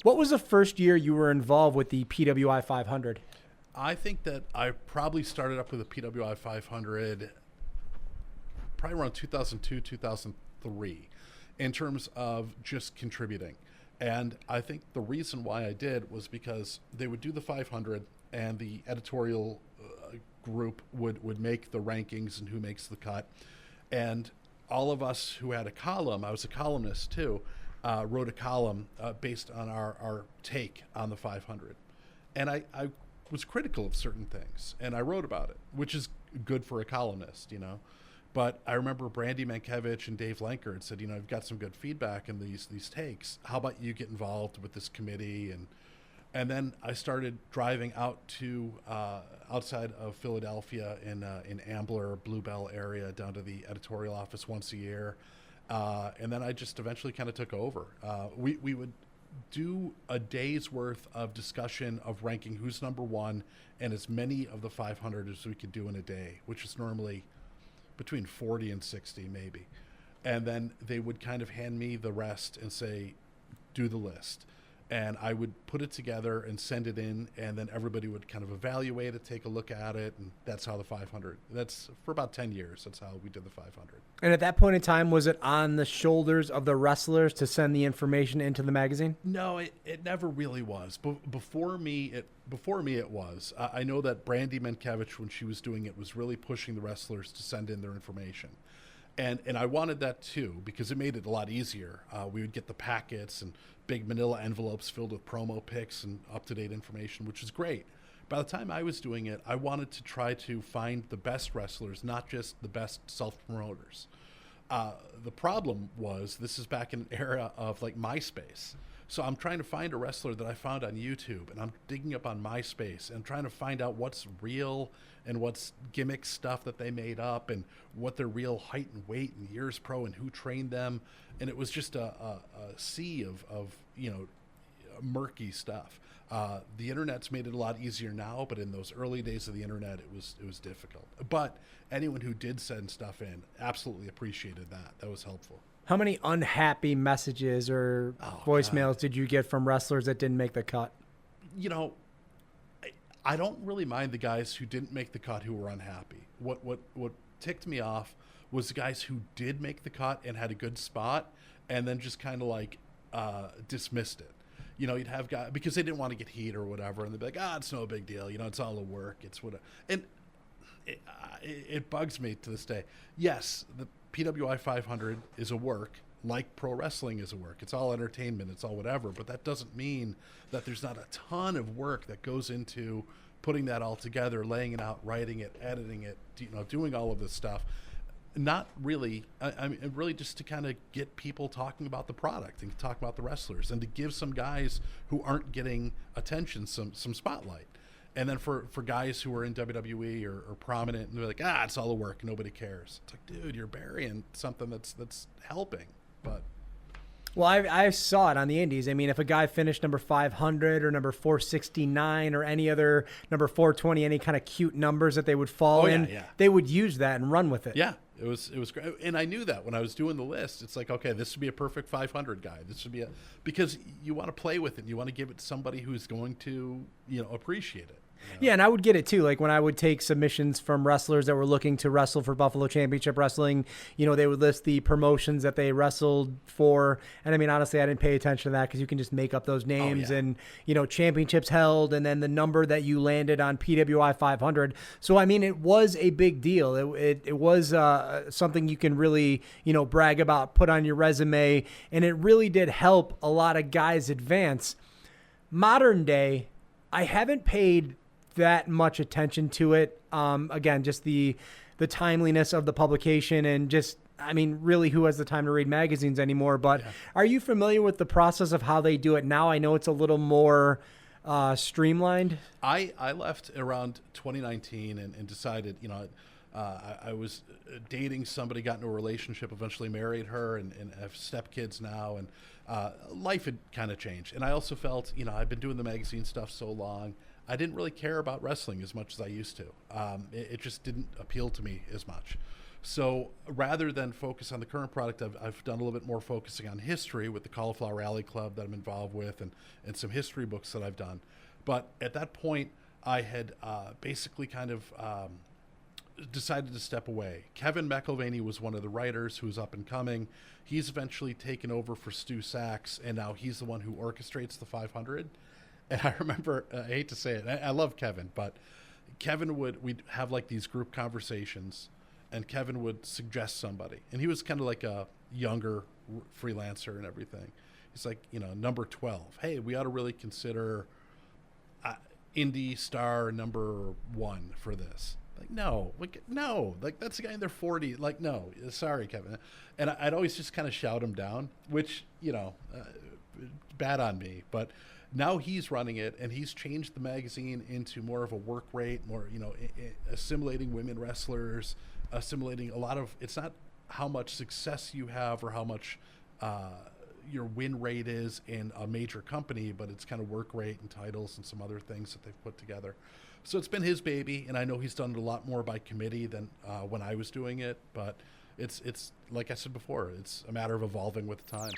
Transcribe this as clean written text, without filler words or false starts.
What was the first year you were involved with the PWI 500? I think that I probably started up with the PWI 500 probably around 2002, 2003 in terms of just contributing. And I think the reason why I did was because they would do the 500 and the editorial group would make the rankings and who makes the cut. And all of us who had a column, I was a columnist too, wrote a column based on our take on the 500. And I was critical of certain things, and I wrote about it, which is good for a columnist, you know. But I remember Brandy Mankiewicz and Dave Lenker had said, you know, you've got some good feedback in these takes. How about you get involved with this committee? And then I started driving out to outside of Philadelphia in Ambler, Bluebell area, down to the editorial office once a year. And then I just eventually kind of took over. We would do a day's worth of discussion of ranking who's number one and as many of the 500 as we could do in a day, which is normally between 40 and 60 maybe. And then they would kind of hand me the rest and say, do the list. And I would put it together and send it in, and then everybody would kind of evaluate it, take a look at it, and that's how the 500. That's for about 10 years. That's how we did the 500. And at that point in time, was it on the shoulders of the wrestlers to send the information into the magazine? No, it never really was. Before me, it was. I know that Brandy Mankiewicz, when she was doing it, was really pushing the wrestlers to send in their information. And I wanted that too, because it made it a lot easier. We would get the packets and big manila envelopes filled with promo pics and up-to-date information, which is great. By the time I was doing it, I wanted to try to find the best wrestlers, not just the best self-promoters. The problem was, this is back in an era of like MySpace. So I'm trying to find a wrestler that I found on YouTube, and I'm digging up on MySpace and trying to find out what's real and what's gimmick stuff that they made up and what their real height and weight and years pro and who trained them. And it was just a sea of you know, murky stuff. The internet's made it a lot easier now, but in those early days of the internet, it was difficult. But anyone who did send stuff in absolutely appreciated that. That was helpful. How many unhappy messages or voicemails did you get from wrestlers that didn't make the cut? You know, I don't really mind the guys who didn't make the cut who were unhappy. What ticked me off was the guys who did make the cut and had a good spot and then just kind of like dismissed it. You know, you'd have guys, because they didn't want to get heat or whatever, and they'd be like, it's no big deal. You know, it's all a work. It's what. And it bugs me to this day. Yes, the PWI 500 is a work, like pro wrestling is a work. It's all entertainment. It's all whatever. But that doesn't mean that there's not a ton of work that goes into putting that all together, laying it out, writing it, editing it, you know, doing all of this stuff. Not really. I mean, really just to kind of get people talking about the product and talk about the wrestlers and to give some guys who aren't getting attention some spotlight. And then for guys who are in WWE or prominent, and they're like, it's all the work, nobody cares. It's like, dude, you're burying something that's helping. But well, I saw it on the indies. I mean, if a guy finished number 500 or number 469 or any other number 420, any kind of cute numbers that they would fall in, they would use that and run with it. Yeah, it was great. And I knew that when I was doing the list. It's like, okay, this would be a perfect 500 guy. This would be because you want to play with it. And you want to give it to somebody who's going to, you know, appreciate it. Yeah, and I would get it too. Like when I would take submissions from wrestlers that were looking to wrestle for Buffalo Championship Wrestling, you know, they would list the promotions that they wrestled for. And I mean, honestly, I didn't pay attention to that because you can just make up those names and, you know, championships held and then the number that you landed on PWI 500. So, I mean, it was a big deal. It was something you can really, you know, brag about, put on your resume. And it really did help a lot of guys advance. Modern day, I haven't paid that much attention to it. Again, just the timeliness of the publication and just, I mean, really who has the time to read magazines anymore? But Are you familiar with the process of how they do it now? I know it's a little more streamlined. I left around 2019 and decided, you know, I was dating somebody, got into a relationship, eventually married her and have stepkids now. And life had kind of changed. And I also felt, you know, I've been doing the magazine stuff so long. I didn't really care about wrestling as much as I used to. It just didn't appeal to me as much. So rather than focus on the current product, I've done a little bit more focusing on history with the Cauliflower Alley Club that I'm involved with, and some history books that I've done. But at that point, I had basically kind of decided to step away. Kevin McIlvaney was one of the writers who was up and coming. He's eventually taken over for Stu Sachs, and now he's the one who orchestrates the 500. And I remember, I hate to say it, I love Kevin, but we'd have like these group conversations, and Kevin would suggest somebody. And he was kind of like a younger freelancer and everything. He's like, number 12. Hey, we ought to really consider indie star number 1 for this. Like, no, that's the guy in their 40s. Like, no, sorry, Kevin. And I'd always just kind of shout him down, which, bad on me. But now he's running it, and he's changed the magazine into more of a work rate, more, assimilating women wrestlers, assimilating a lot of, it's not how much success you have or how much your win rate is in a major company, but it's kind of work rate and titles and some other things that they've put together. So it's been his baby, and I know he's done it a lot more by committee than when I was doing it, but it's like I said before, it's a matter of evolving with time.